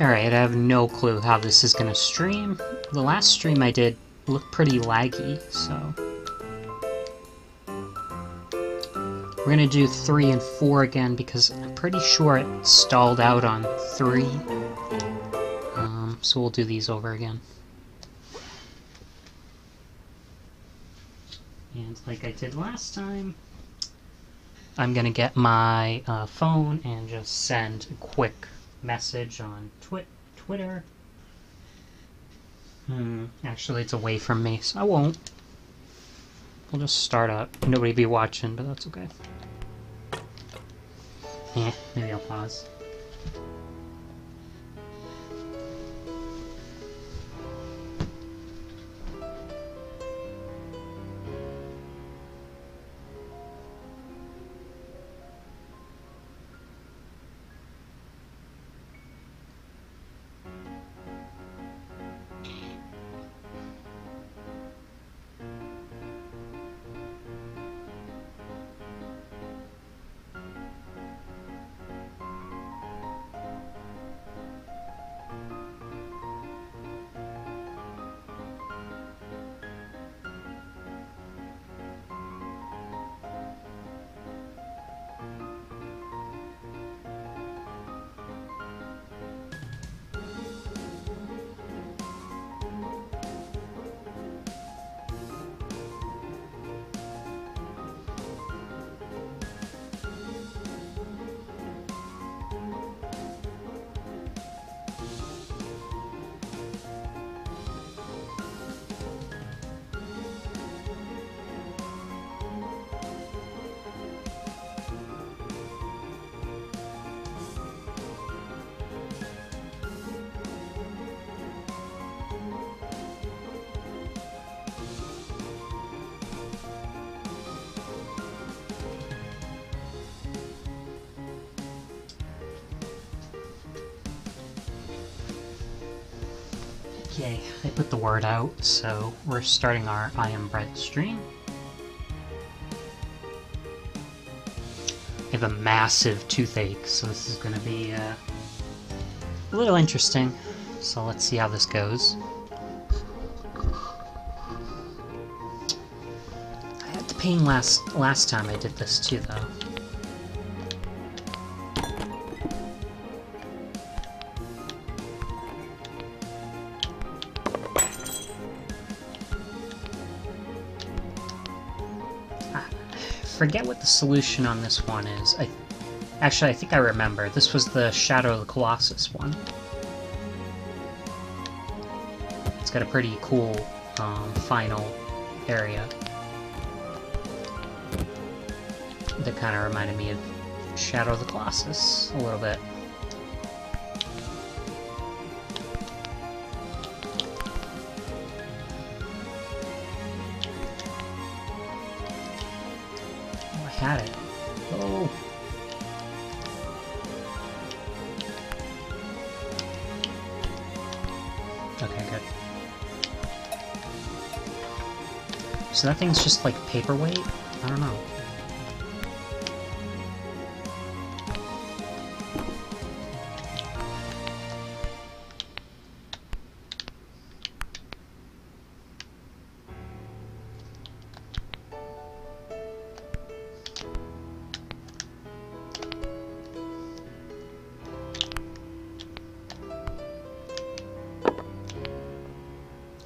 Alright, I have no clue how this is gonna stream. The last stream I did looked pretty laggy, so... We're gonna do 3 and 4 again, because I'm pretty sure it stalled out on 3. So we'll do these over again. And like I did last time, I'm gonna get my phone and just send a quick message on Twitter. Actually, it's away from me, so I won't. We'll just start up. Nobody be watching, but that's okay. Maybe I'll pause. Okay, I put the word out, so we're starting our I Am Bread stream. I have a massive toothache, so this is going to be a little interesting. So let's see how this goes. I had the pain last time I did this too, though. Forget what the solution on this one is. Actually, I think I remember. This was the Shadow of the Colossus one. It's got a pretty cool final area that kind of reminded me of Shadow of the Colossus a little bit. Had it. Oh. Okay, good. So that thing's just like paperweight? I don't know.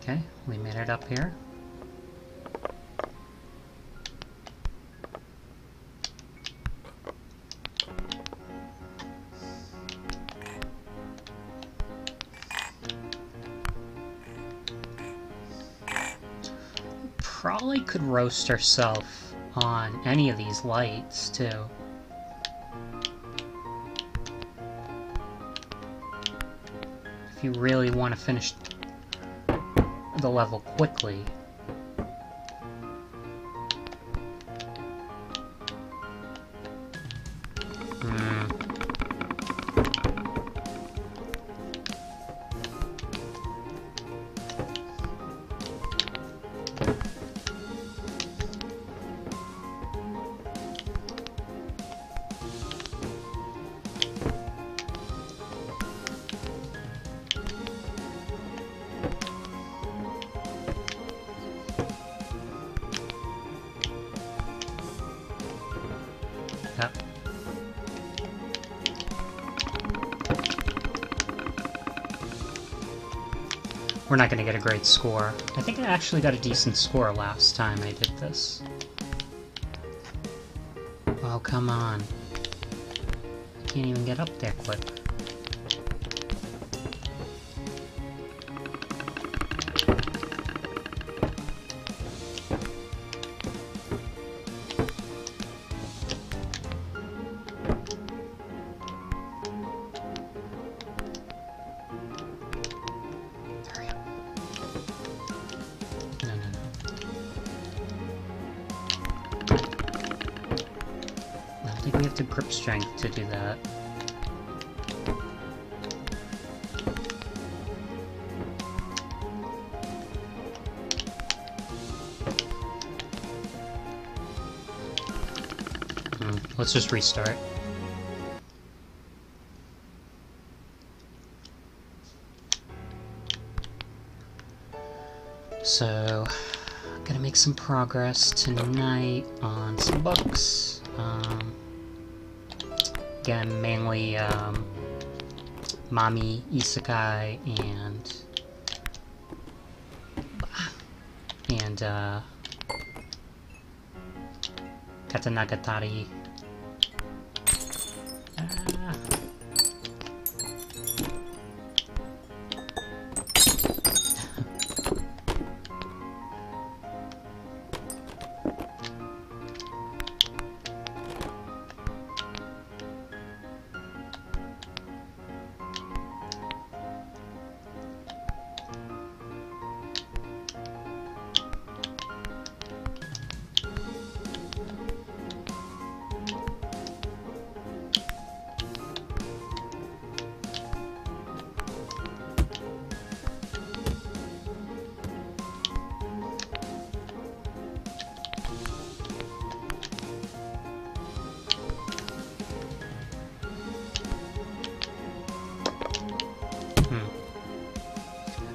Okay, we made it up here. Probably could roast ourselves on any of these lights, too. If you really want to finish the level quickly. we're not gonna get a great score. I think I actually got a decent score last time I did this. Oh, come on. I can't even get up there quick. I think we have the grip strength to do that. Let's just restart. So, I'm gonna make some progress tonight on some books. Again, mainly Mami Isekai and Katanagatari.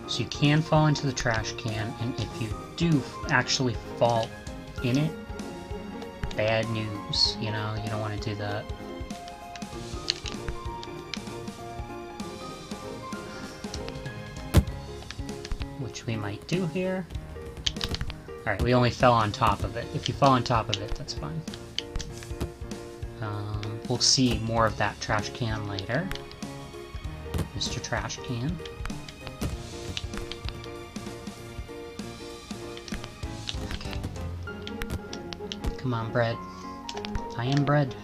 So you can fall into the trash can, and if you do actually fall in it, bad news, you know, you don't want to do that. Which we might do here. Alright, we only fell on top of it. If you fall on top of it, that's fine. We'll see more of that trash can later. Mr. Trash Can. Okay. Come on, bread. I am bread.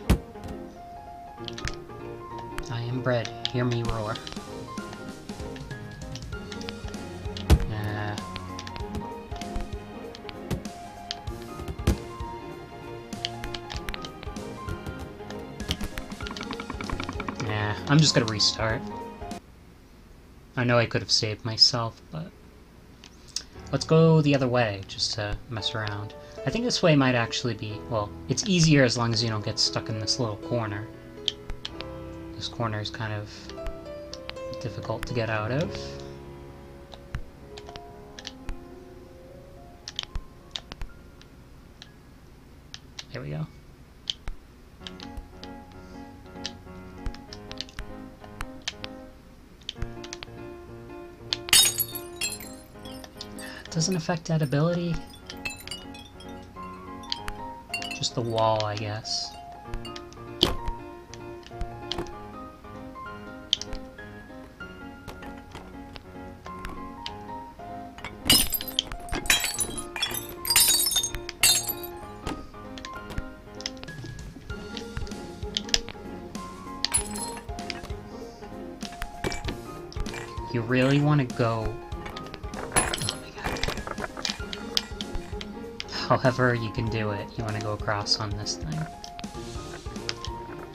I am bread. Hear me roar. I'm just gonna restart. I know I could have saved myself, but let's go the other way, just to mess around. I think this way might actually be, well, it's easier as long as you don't get stuck in this little corner. This corner is kind of difficult to get out of. There we go. Doesn't affect that ability. Just the wall, I guess. You really want to go... However you can do it, you want to go across on this thing.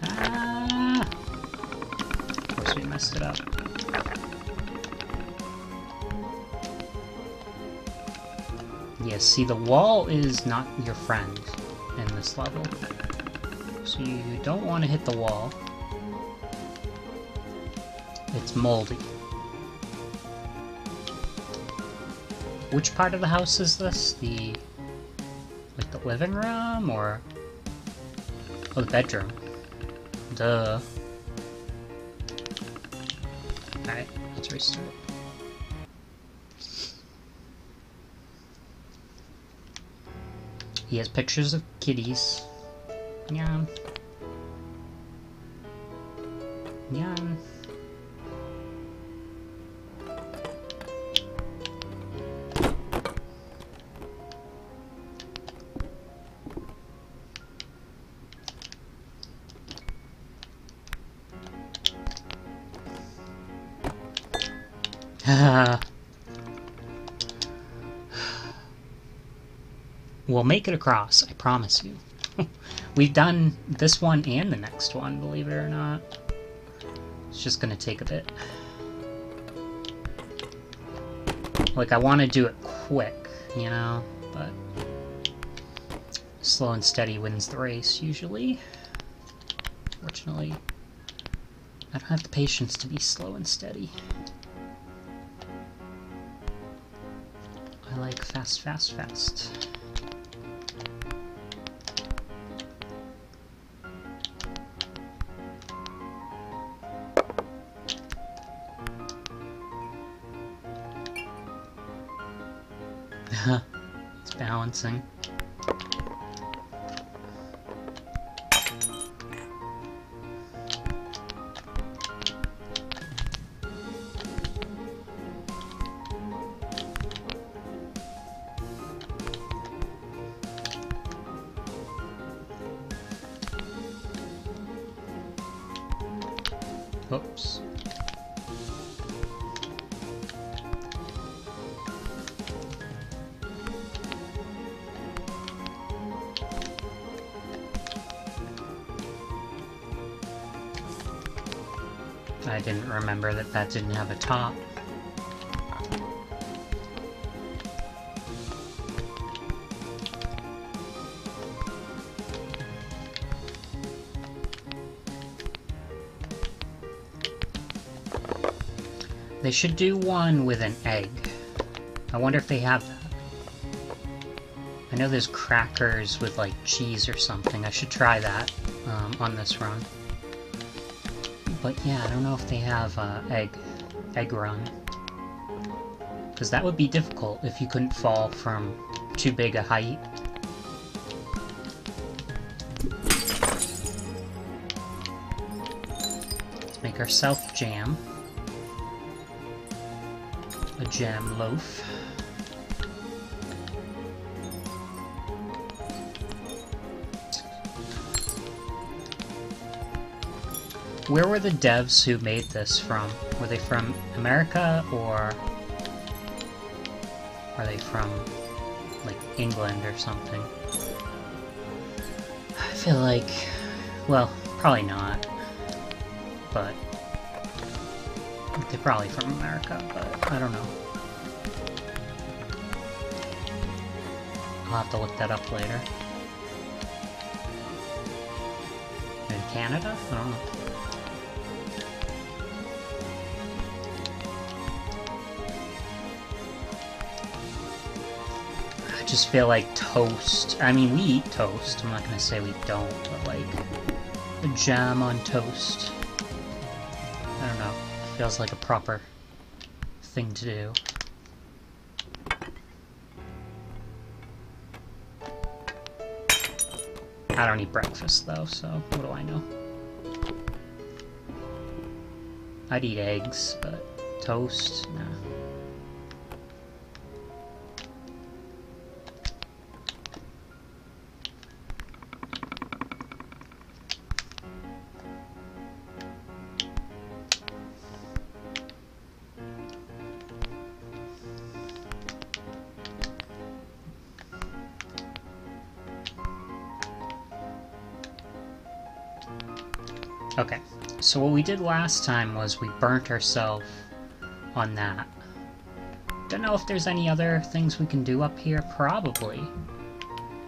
Ah! Of course we messed it up. Yeah, see, the wall is not your friend in this level. So you don't want to hit the wall. It's moldy. Which part of the house is this? The... like the living room, or... oh, the bedroom. Duh. Alright, let's restart. He has pictures of kitties. Yeah. Yeah. We'll make it across, I promise you. We've done this one and the next one, believe it or not. It's just gonna take a bit. Like, I want to do it quick, you know, but slow and steady wins the race, usually. Fortunately, I don't have the patience to be slow and steady. I like fast, fast, fast. It's balancing. Oops. I didn't remember that that didn't have a top. They should do one with an egg. I wonder if they have that. I know there's crackers with like cheese or something. I should try that on this run. But yeah, I don't know if they have egg run. Because that would be difficult if you couldn't fall from too big a height. Let's make ourselves jam. A jam loaf. Where were the devs who made this from? Were they from America, or are they from, like, England or something? I feel like, well, probably not, but they're probably from America, but I don't know. I'll have to look that up later. In Canada? I don't know. I just feel like toast. I mean, we eat toast. I'm not gonna say we don't, but like a jam on toast. I don't know. Feels like a proper thing to do. I don't eat breakfast though, so what do I know? I'd eat eggs, but toast, nah. Okay, so what we did last time was we burnt ourselves on that. Don't know if there's any other things we can do up here, probably.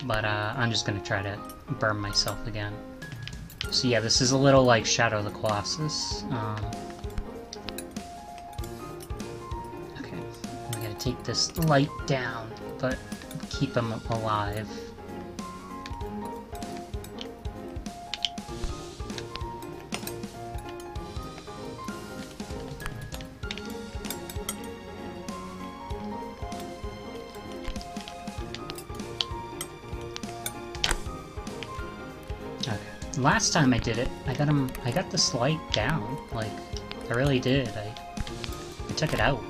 But I'm just gonna try to burn myself again. So yeah, this is a little like Shadow of the Colossus. Okay, we gotta take this light down, but keep him alive. last time I did it, I got the slide down. Like, I really did. I took it out.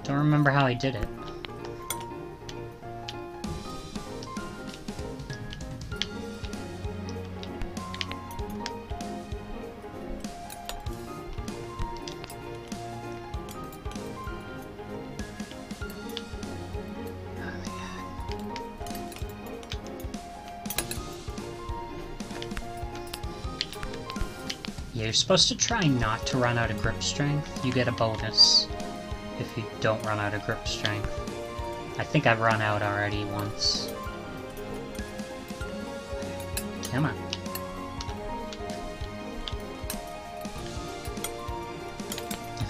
Don't remember how I did it. Yeah, you're supposed to try not to run out of grip strength. You get a bonus if you don't run out of grip strength. I think I've run out already once. Come on.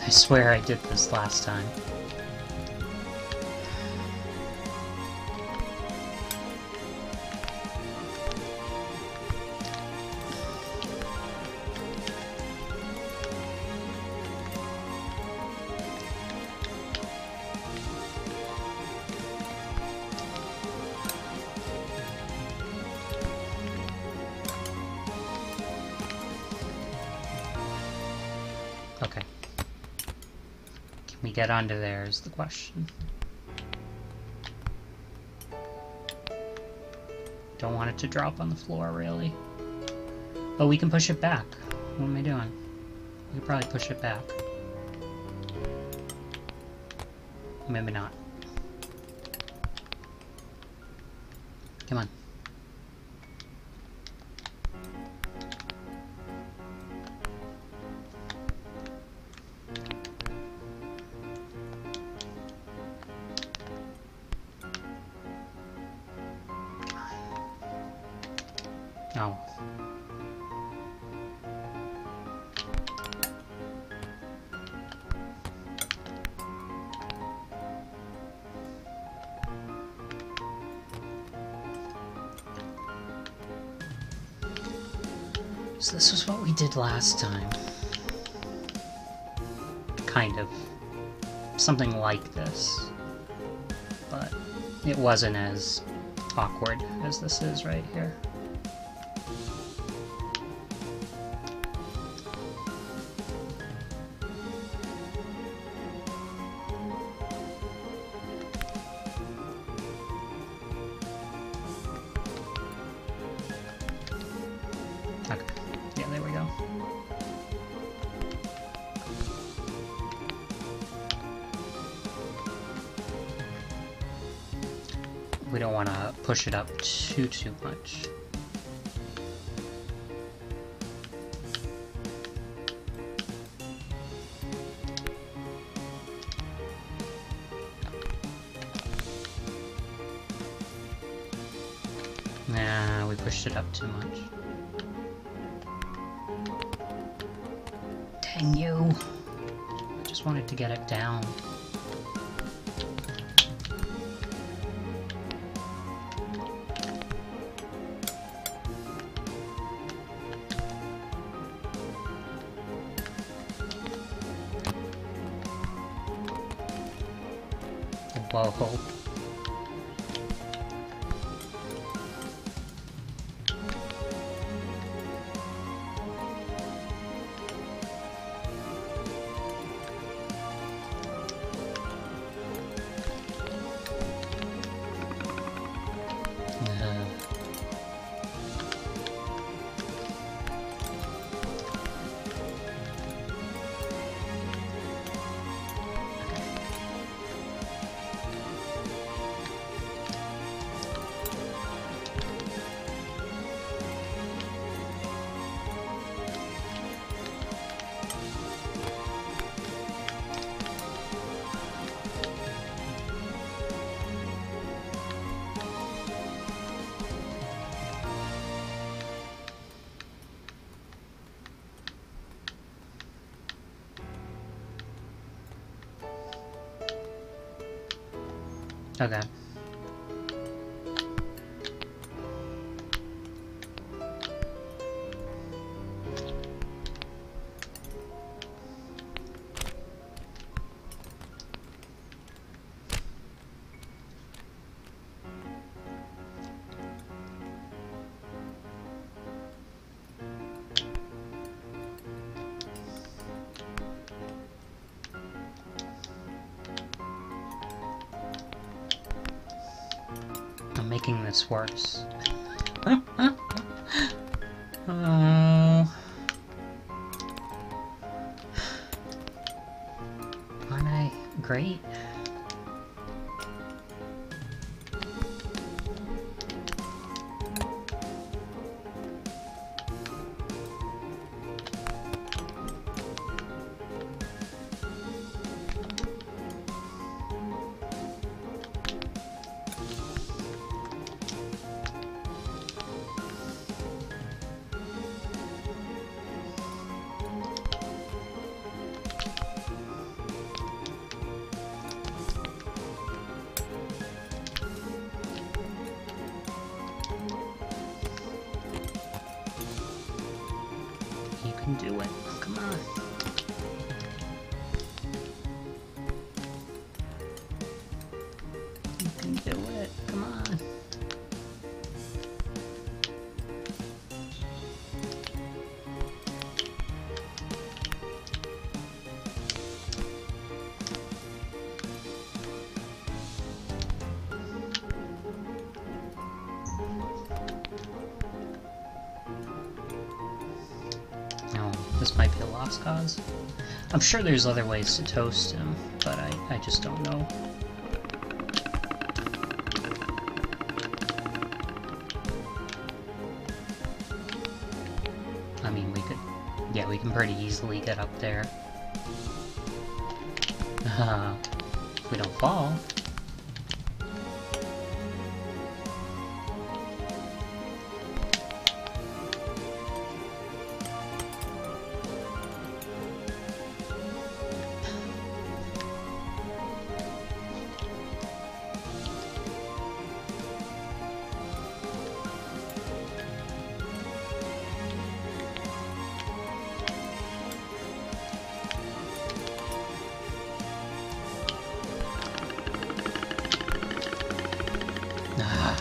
I swear I did this last time. Okay. Can we get onto there is the question. Don't want it to drop on the floor, really. But we can push it back. What am I doing? We could probably push it back. Maybe not. Come on. Oh. So this was what we did last time. Kind of. Something like this. But it wasn't as awkward as this is right here. Okay. Yeah, there we go. We don't want to push it up too much. Nah, we pushed it up too much. Dang you! I just wanted to get it down. Whoa. Okay. I'm making this worse. Oh. Aren't I great? You can do it. Come on. You can do it. Come on. No, this might be a lost cause. I'm sure there's other ways to toast him, but I just don't know. I mean, we can pretty easily get up there. If we don't fall.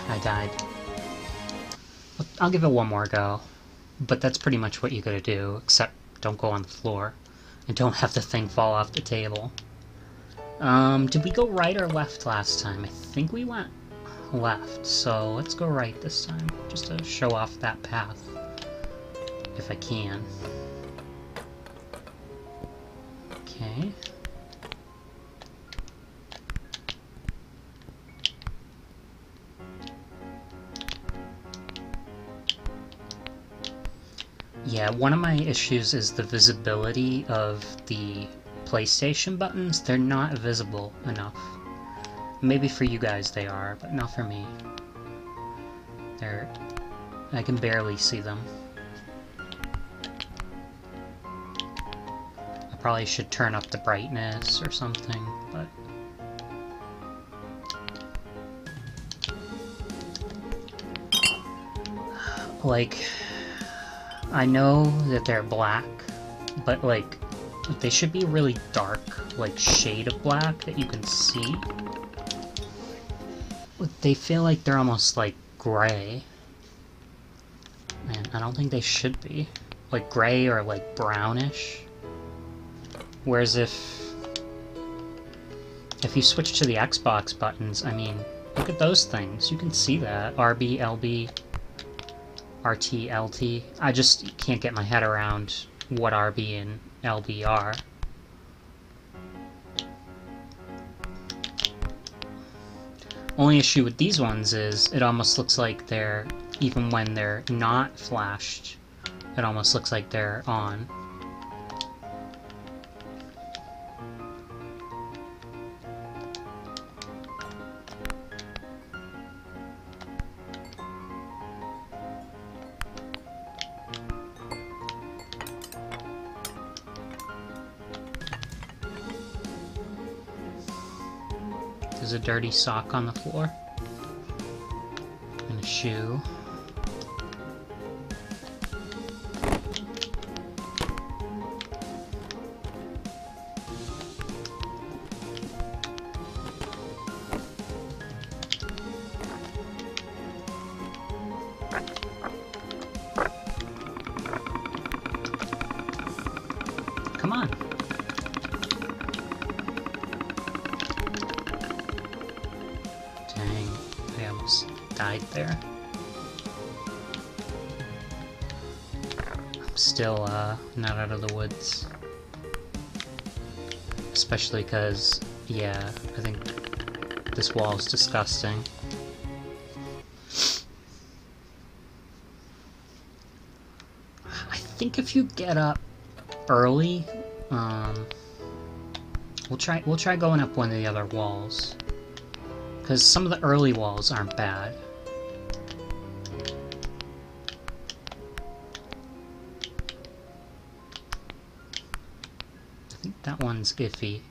I died. I'll give it one more go. But that's pretty much what you gotta do, except don't go on the floor. And don't have the thing fall off the table. Did we go right or left last time? I think we went left, so let's go right this time, just to show off that path. If I can. Okay. Yeah, one of my issues is the visibility of the PlayStation buttons. They're not visible enough. Maybe for you guys they are, but not for me. I can barely see them. I probably should turn up the brightness or something, but... Like... I know that they're black, but like, they should be really dark, like shade of black that you can see. They feel like they're almost like gray. Man, I don't think they should be. Like gray or like brownish. Whereas if you switch to the Xbox buttons, I mean, look at those things. You can see that. RB, LB... RT, LT. I just can't get my head around what RB and LB are. Only issue with these ones is it almost looks like they're, even when they're not flashed, it almost looks like they're on. There's a dirty sock on the floor. And a shoe. Come on. Dang, I almost died there. I'm still not out of the woods. Especially because, yeah, I think this wall is disgusting. I think if you get up early, we'll try going up one of the other walls, because some of the early walls aren't bad. I think that one's iffy.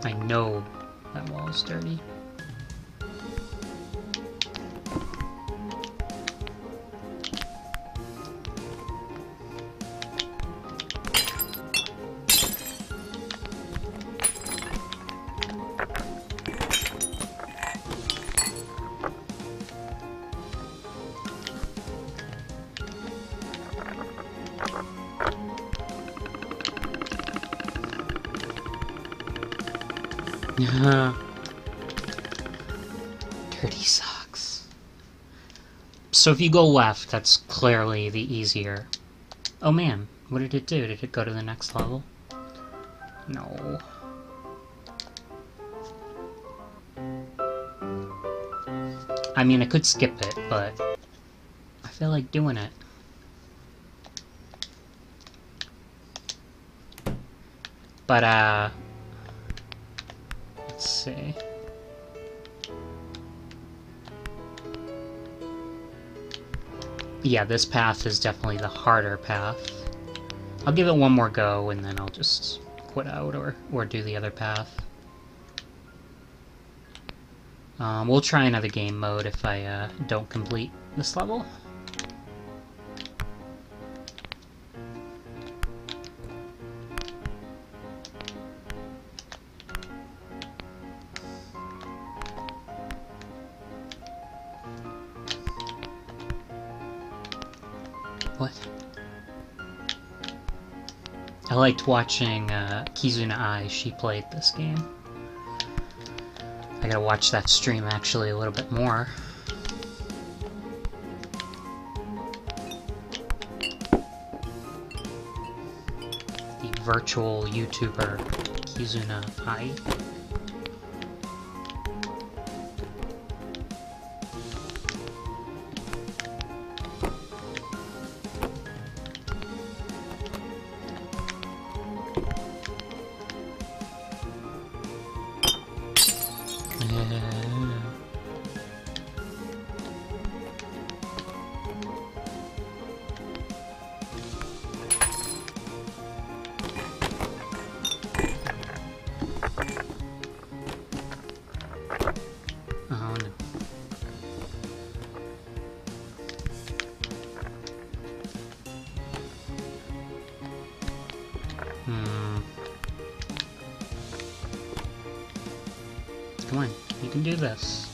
I know that wall is dirty. Dirty socks. So if you go left, that's clearly the easier. Oh man, what did it do? Did it go to the next level? No. I mean, I could skip it, but I feel like doing it. But, let's see. Yeah, this path is definitely the harder path. I'll give it one more go, and then I'll just quit out or do the other path. We'll try another game mode if I don't complete this level. What? I liked watching Kizuna Ai. She played this game. I gotta watch that stream actually a little bit more. The virtual YouTuber Kizuna Ai. Oh no. Come on, you can do this.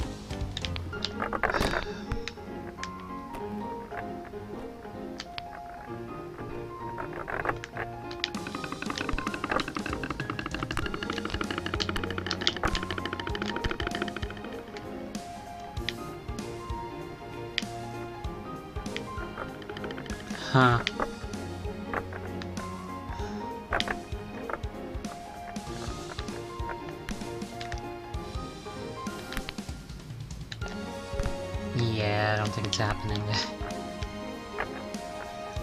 Huh. Yeah, I don't think it's happening.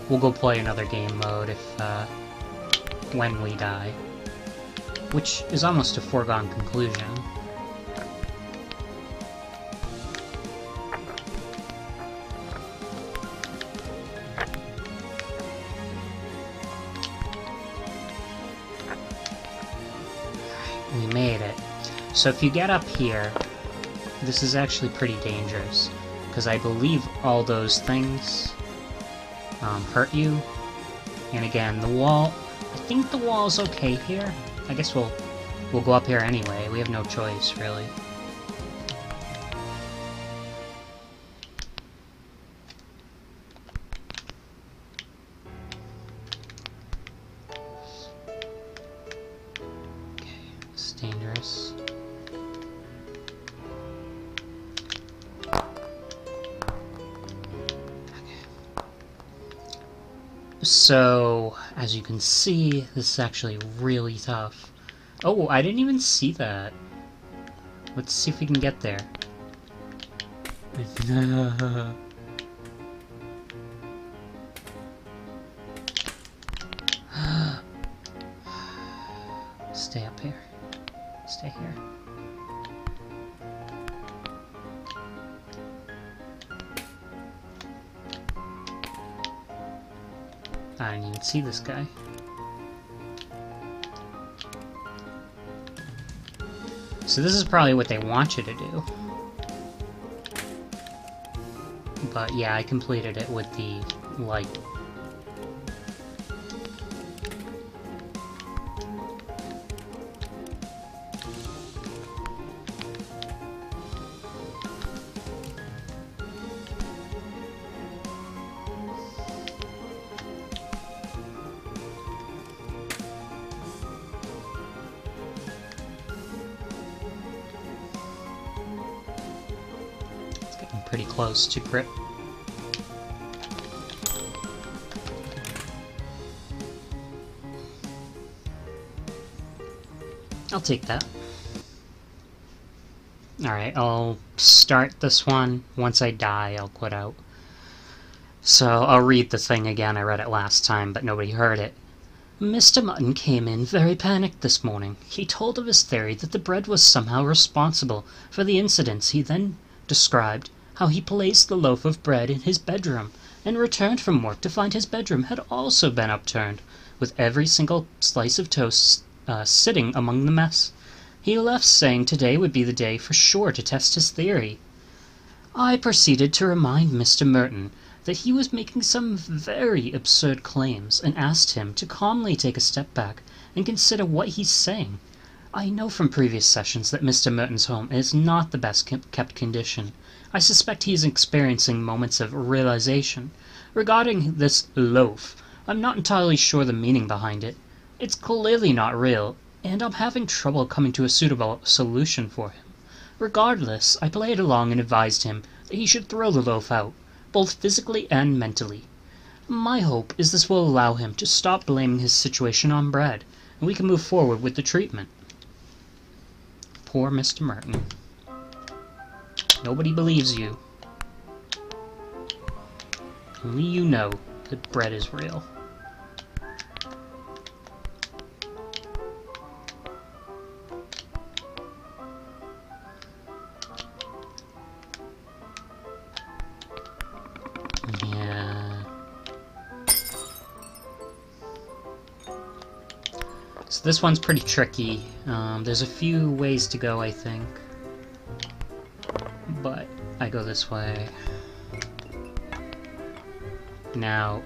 We'll go play another game mode if, when we die. Which is almost a foregone conclusion. We made it. So if you get up here, this is actually pretty dangerous, because I believe all those things hurt you. And again, the wall, I think the wall's okay here. I guess we'll go up here anyway. We have no choice, really. Okay, it's dangerous. So, as you can see, this is actually really tough. Oh, I didn't even see that. Let's see if we can get there. Stay up here. Stay here. I didn't even see this guy. So this is probably what they want you to do. But yeah, I completed it with the light. Pretty close to grip. I'll take that. Alright, I'll start this one. Once I die, I'll quit out. So, I'll read the thing again. I read it last time, but nobody heard it. Mr. Mutton came in very panicked this morning. He told of his theory that the bread was somehow responsible for the incidents. He then described how he placed the loaf of bread in his bedroom, and returned from work to find his bedroom had also been upturned, with every single slice of toast sitting among the mess. He left saying today would be the day for sure to test his theory. I proceeded to remind Mr. Merton that he was making some very absurd claims, and asked him to calmly take a step back and consider what he's saying. I know from previous sessions that Mr. Merton's home is not the best kept condition. I suspect he is experiencing moments of realization. Regarding this loaf, I'm not entirely sure the meaning behind it. It's clearly not real, and I'm having trouble coming to a suitable solution for him. Regardless, I played along and advised him that he should throw the loaf out, both physically and mentally. My hope is this will allow him to stop blaming his situation on bread, and we can move forward with the treatment. Poor Mr. Merton. Nobody believes you. Only you know that bread is real. Yeah. So this one's pretty tricky. There's a few ways to go, I think. But I go this way. Now,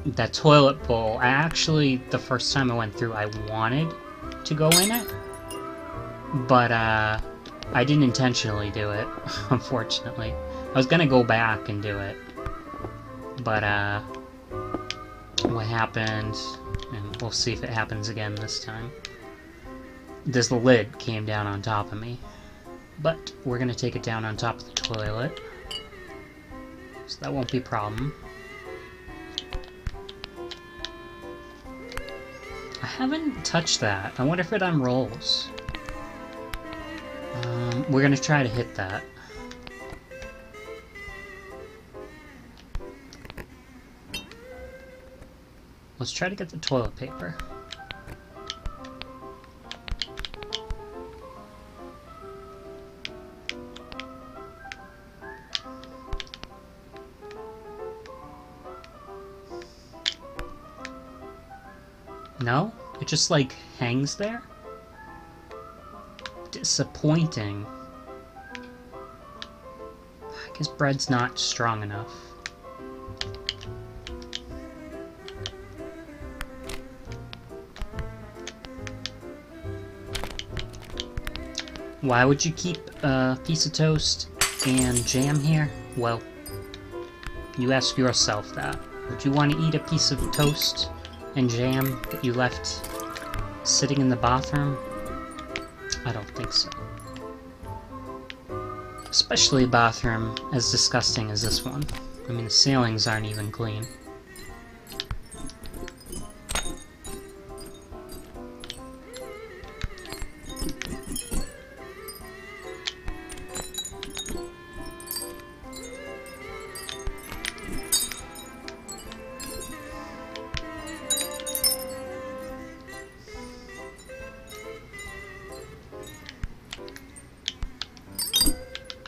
that toilet bowl, the first time I went through, I wanted to go in it. But, I didn't intentionally do it, unfortunately. I was gonna go back and do it. But, what happened, and we'll see if it happens again this time. This lid came down on top of me. But we're going to take it down on top of the toilet. So that won't be a problem. I haven't touched that. I wonder if it unrolls. We're going to try to hit that. Let's try to get the toilet paper. No? It just, like, hangs there? Disappointing. I guess bread's not strong enough. Why would you keep a piece of toast and jam here? Well, you ask yourself that. Would you want to eat a piece of toast and jam that you left sitting in the bathroom? I don't think so. Especially a bathroom as disgusting as this one. I mean, the ceilings aren't even clean.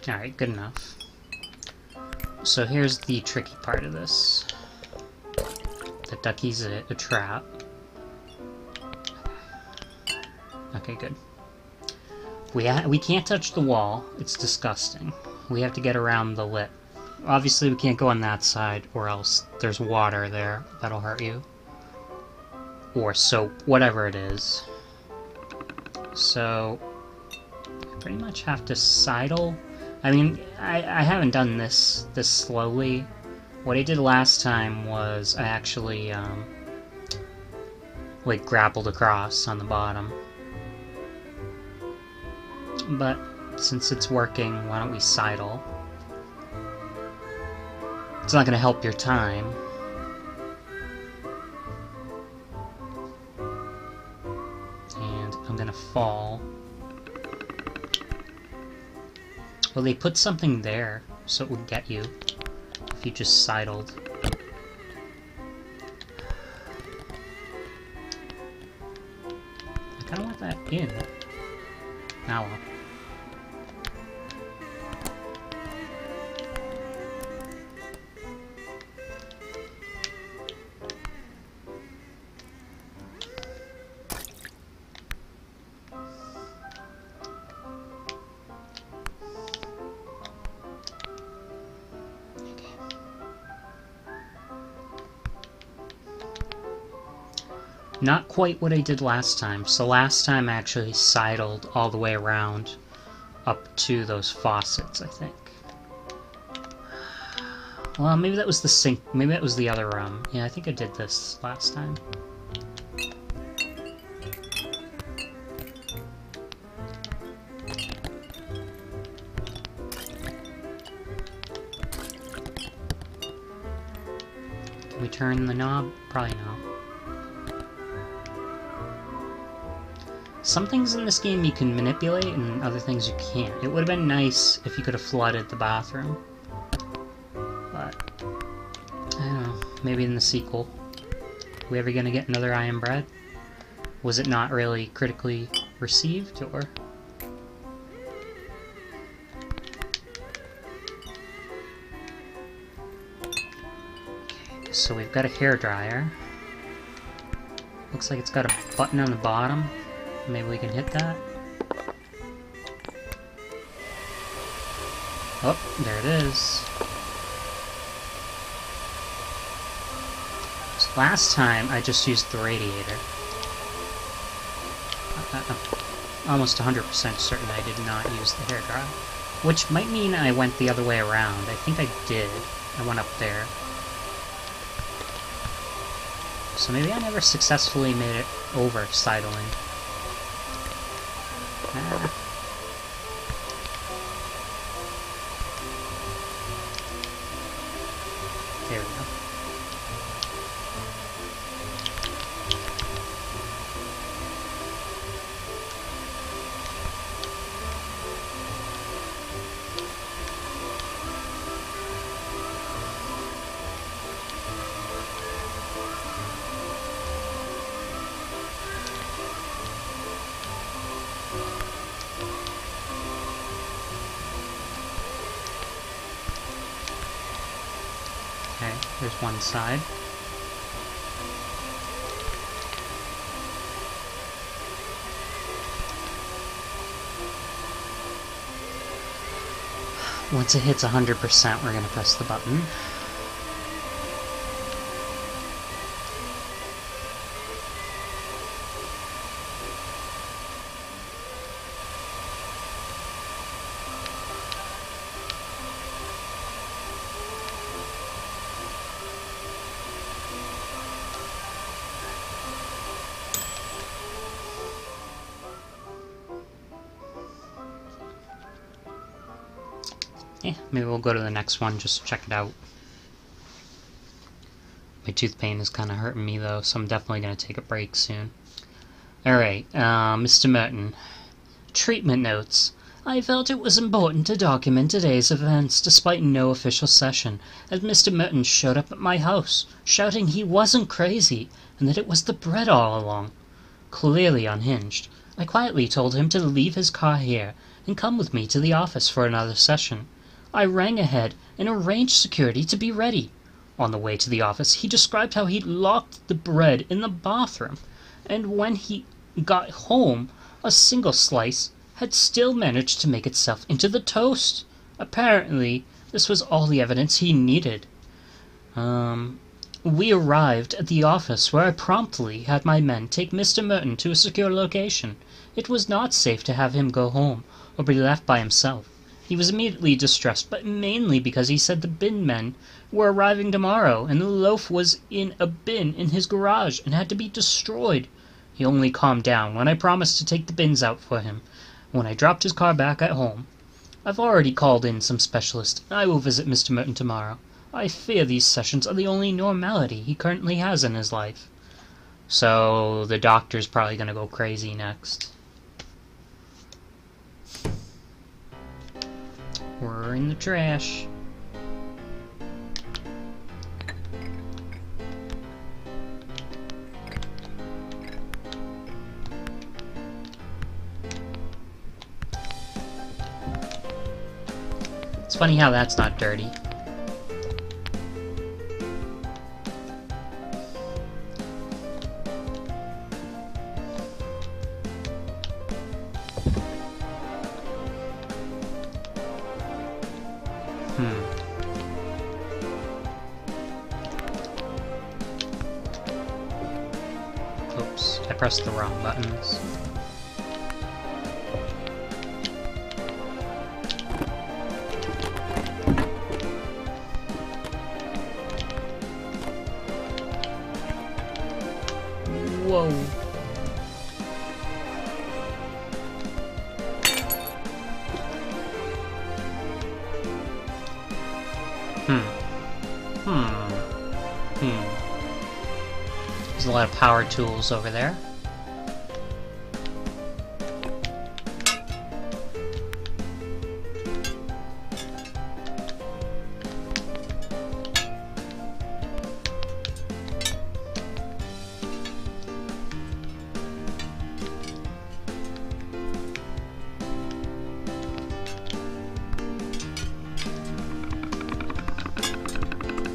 Alright, good enough. So here's the tricky part of this. The ducky's a trap. Okay, good. We can't touch the wall. It's disgusting. We have to get around the lip. Obviously we can't go on that side, or else there's water there. That'll hurt you. Or soap, whatever it is. So, I pretty much have to sidle. I mean, I haven't done this slowly. What I did last time was I actually, like, grappled across on the bottom. But since it's working, why don't we sidle? It's not gonna help your time. And I'm gonna fall. Well, they put something there, so it would get you if you just sidled. I kinda want that in. Now well. Not quite what I did last time. So last time I actually sidled all the way around up to those faucets, I think. Well, maybe that was the sink. Maybe that was the other room. Yeah, I think I did this last time. Can we turn the knob? Probably no. Some things in this game you can manipulate, and other things you can't. It would have been nice if you could have flooded the bathroom. But, I don't know, maybe in the sequel. Are we ever gonna get another I Am Bread? Was it not really critically received, or...? Okay, so we've got a hairdryer. Looks like it's got a button on the bottom. Maybe we can hit that. Oh, there it is. So last time I just used the radiator. Almost 100% certain I did not use the hairdryer. Which might mean I went the other way around. I think I did. I went up there. So maybe I never successfully made it over sidling. There we go. Okay, there's one side. Once it hits 100%, we're going to press the button. Yeah, maybe we'll go to the next one, just check it out. My tooth pain is kind of hurting me, though, so I'm definitely going to take a break soon. Alright, Mr. Merton. Treatment notes. I felt it was important to document today's events, despite no official session, as Mr. Merton showed up at my house, shouting he wasn't crazy, and that it was the bread all along. Clearly unhinged, I quietly told him to leave his car here, and come with me to the office for another session. I rang ahead and arranged security to be ready. On the way to the office, he described how he'd locked the bread in the bathroom, and when he got home, a single slice had still managed to make itself into the toast. Apparently, this was all the evidence he needed. We arrived at the office, where I promptly had my men take Mr. Merton to a secure location. It was not safe to have him go home, or be left by himself. He was immediately distressed, but mainly because he said the bin men were arriving tomorrow, and the loaf was in a bin in his garage and had to be destroyed. He only calmed down when I promised to take the bins out for him, when I dropped his car back at home. I've already called in some specialists, and I will visit Mr. Merton tomorrow. I fear these sessions are the only normality he currently has in his life. So, the doctor's probably gonna go crazy next. We're in the trash. It's funny how that's not dirty. Oops, I pressed the wrong buttons. Whoa. There's a lot of power tools over there.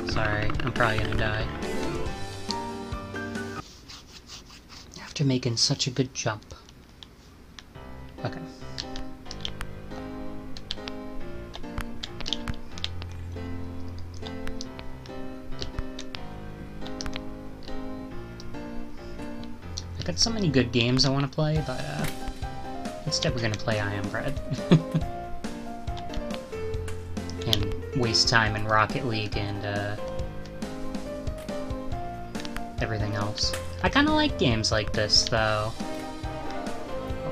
Sorry, I'm probably gonna die. After making such a good jump. Okay. I got so many good games I want to play, but instead we're gonna play I Am Bread. And waste time in Rocket League and everything else. I kind of like games like this, though.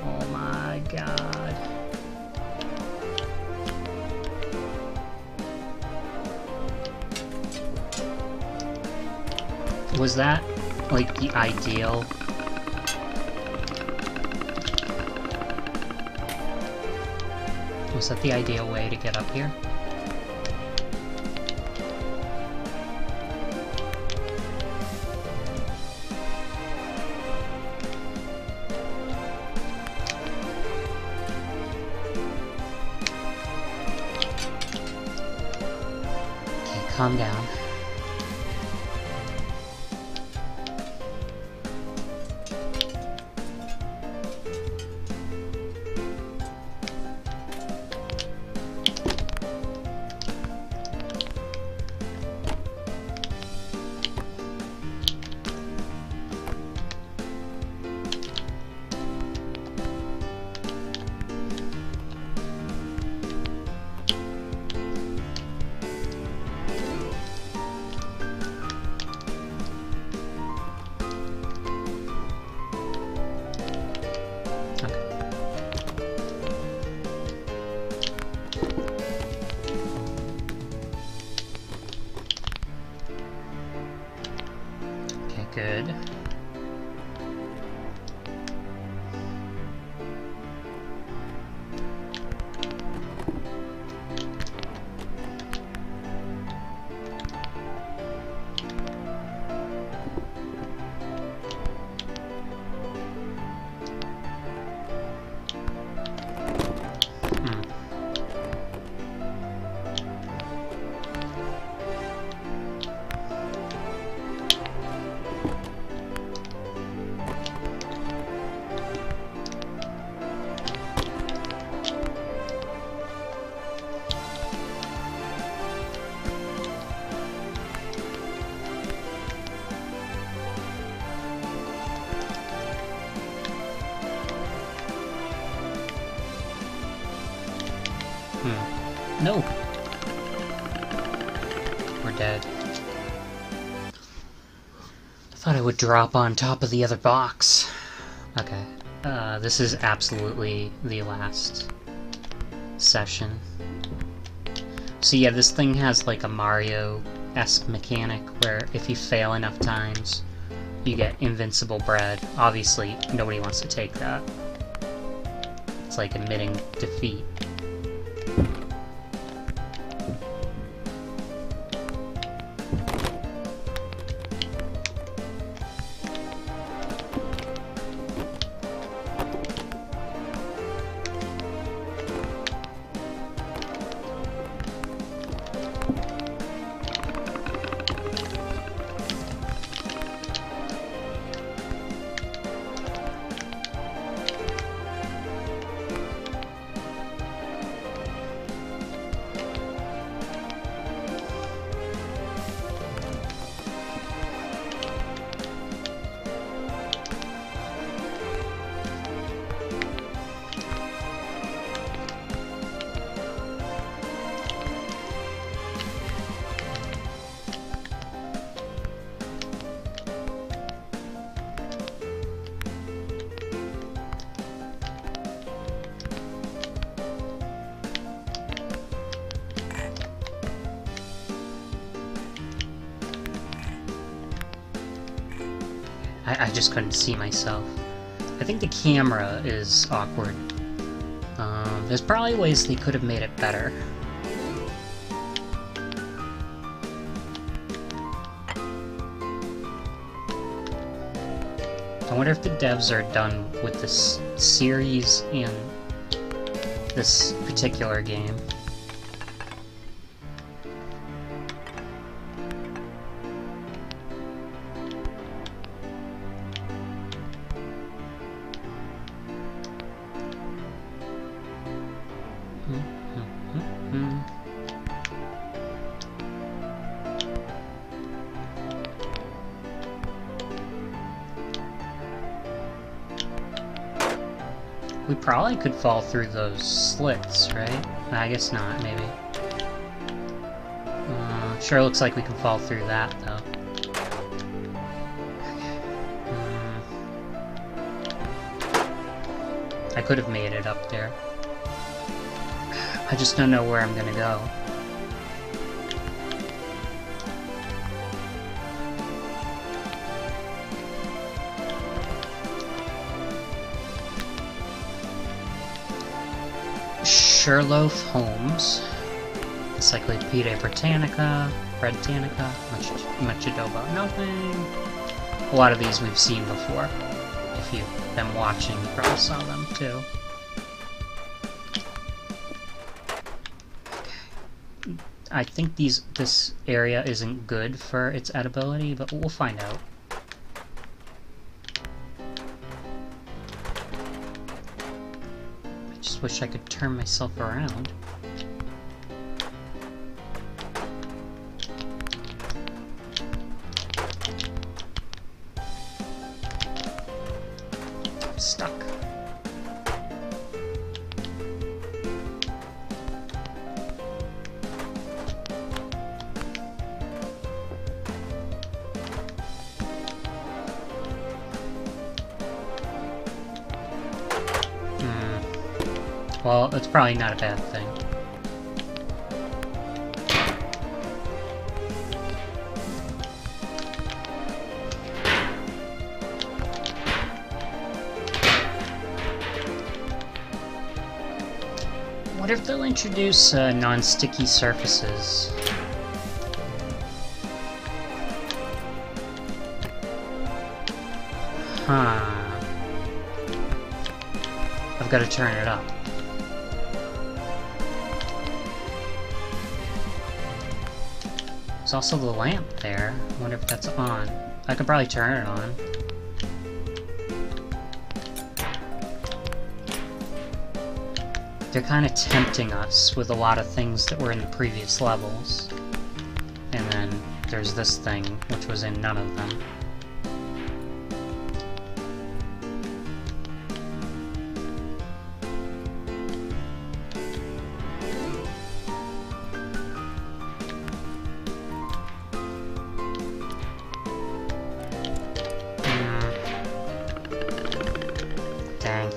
Oh my god. Was that, like, the ideal? Was that the ideal way to get up here? Calm down. good. No! We're dead. I thought I would drop on top of the other box. Okay. This is absolutely the last session. So yeah, this thing has like a Mario-esque mechanic where if you fail enough times, you get invincible bread. Obviously, nobody wants to take that. It's like admitting defeat. I just couldn't see myself. I think the camera is awkward. There's probably ways they could have made it better. I wonder if the devs are done with this series and this particular game. We probably could fall through those slits, right? I guess not, maybe. Sure looks like we can fall through that, though. I could have made it up there. I just don't know where I'm gonna go. Sherlock Holmes, Encyclopedia Britannica, Britannica, much ado about nothing. A lot of these we've seen before. If you've been watching, you probably saw them too. Okay. I think this area isn't good for its edibility, but we'll find out. Wish I could turn myself around. I'm stuck. Well, it's probably not a bad thing. wonder if they'll introduce non-sticky surfaces. Huh. I've got to turn it up. There's also the lamp there. I wonder if that's on. I could probably turn it on. They're kind of tempting us with a lot of things that were in the previous levels. And then there's this thing, which was in none of them. Dang.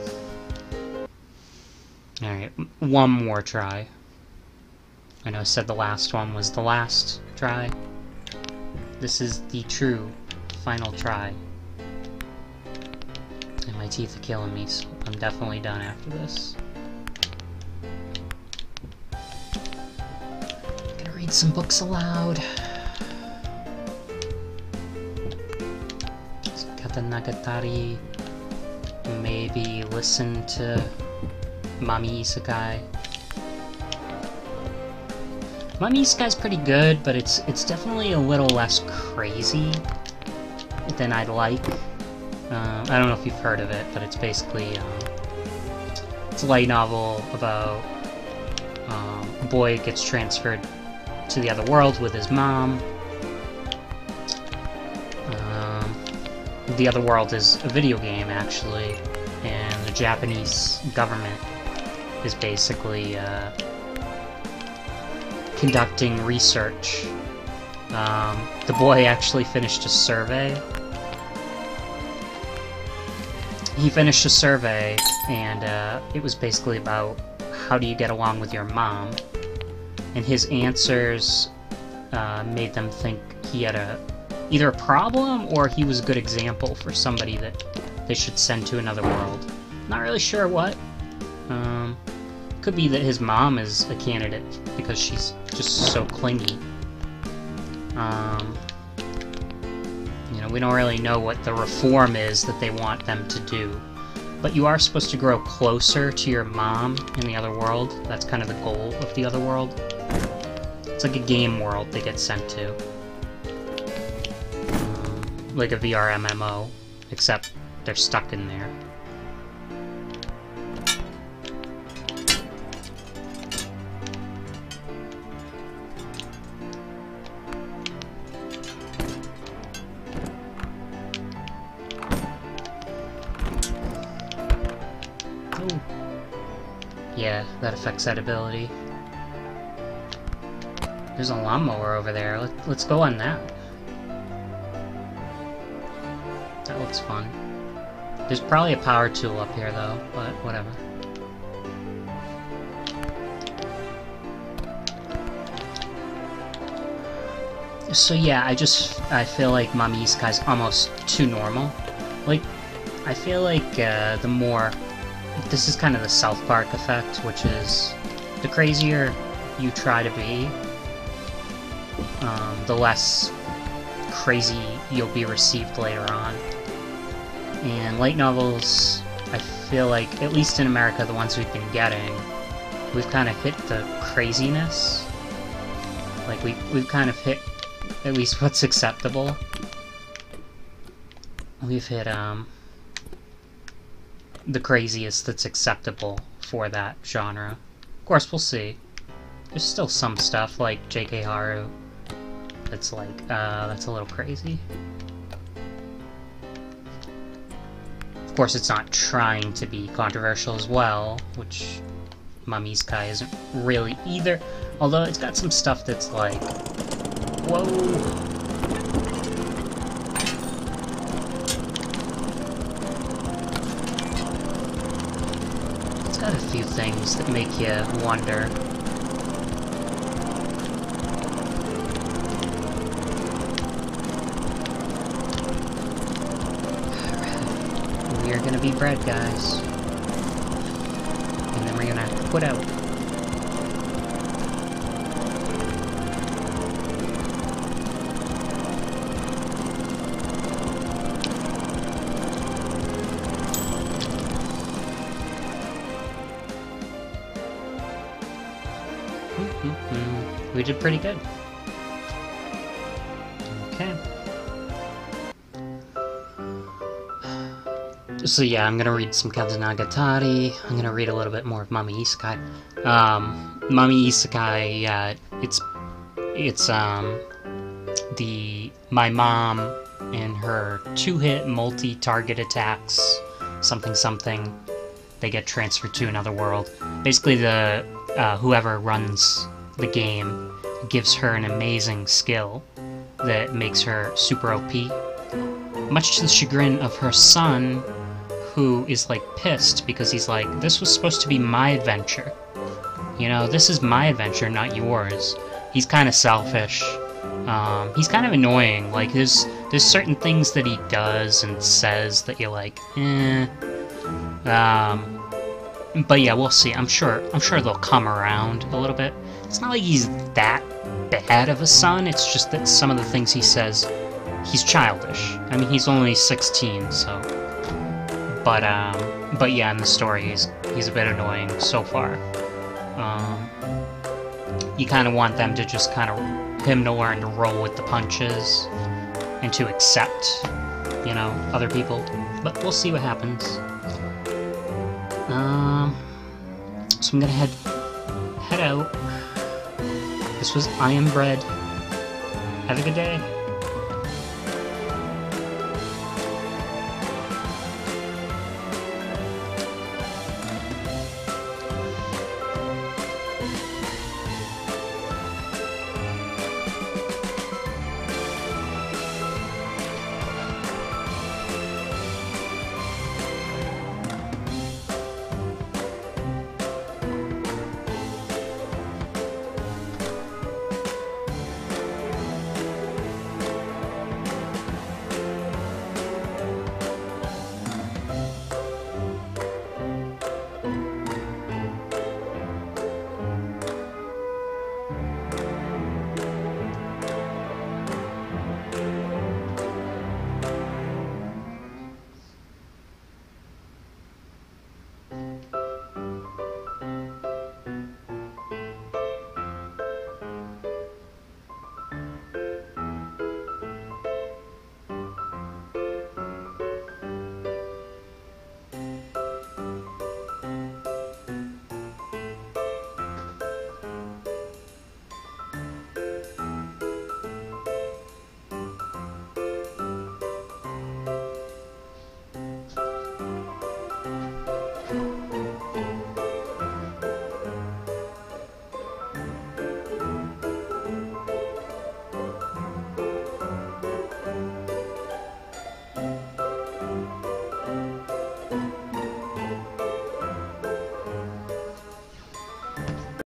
Alright, one more try. I know I said the last one was the last try. This is the true final try. And my teeth are killing me, so I'm definitely done after this. Gonna read some books aloud. Kata Nagatari. Maybe listen to Mami Isekai. Mami Isekai's pretty good, but it's definitely a little less crazy than I'd like. I don't know if you've heard of it, but it's basically it's a light novel about a boy gets transferred to the other world with his mom. The other world is a video game, actually, and the Japanese government is basically conducting research. The boy actually finished a survey. He finished a survey, and it was basically about how do you get along with your mom, and his answers made them think he had either a problem or he was a good example for somebody that they should send to another world. Not really sure what. Could be that his mom is a candidate because she's just so clingy. You know, we don't really know what the reform is that they want them to do. But you are supposed to grow closer to your mom in the other world. That's kind of the goal of the other world. It's like a game world they get sent to. Like a VR MMO, except they're stuck in there. Ooh. Yeah, that affects that ability. There's a lawnmower over there. Let's go on that. That looks fun. There's probably a power tool up here, though, but whatever. So yeah, I feel like Mami Isekai's almost too normal. Like, I feel like the more... This is kind of the South Park effect, which is the crazier you try to be, the less crazy you'll be received later on. And light novels, I feel like, at least in America, the ones we've been getting, we've kind of hit the craziness. Like, we've kind of hit at least what's acceptable. We've hit, the craziest that's acceptable for that genre. Of course, we'll see. There's still some stuff, like J.K. Haru, that's like, that's a little crazy. Of course, it's not trying to be controversial as well, which Mami Isekai isn't really either. Although it's got some stuff that's like, whoa. It's got a few things that make you wonder. We're gonna be bread, guys. And then we're gonna have to put out. we did pretty good. Okay. So yeah, I'm gonna read some Kazanagatari. I'm gonna read a little bit more of Mami Isekai. Mami Isekai, yeah, it's my mom and her 2-hit multi-target attacks, something, they get transferred to another world. Basically, the whoever runs the game gives her an amazing skill that makes her super OP, much to the chagrin of her son, who is, like, pissed because he's like, this was supposed to be my adventure. You know, this is my adventure, not yours. He's kind of selfish. He's kind of annoying. Like, there's certain things that he does and says that you're like, eh. But yeah, we'll see. I'm sure they'll come around a little bit. It's not like he's that bad of a son. It's just that some of the things he says, he's childish. I mean, he's only 16, so. But yeah, in the story, he's a bit annoying so far. You kind of want them to just him to learn to roll with the punches and to accept, you know, other people. But we'll see what happens. So I'm gonna head out. This was I Am Bread. Have a good day.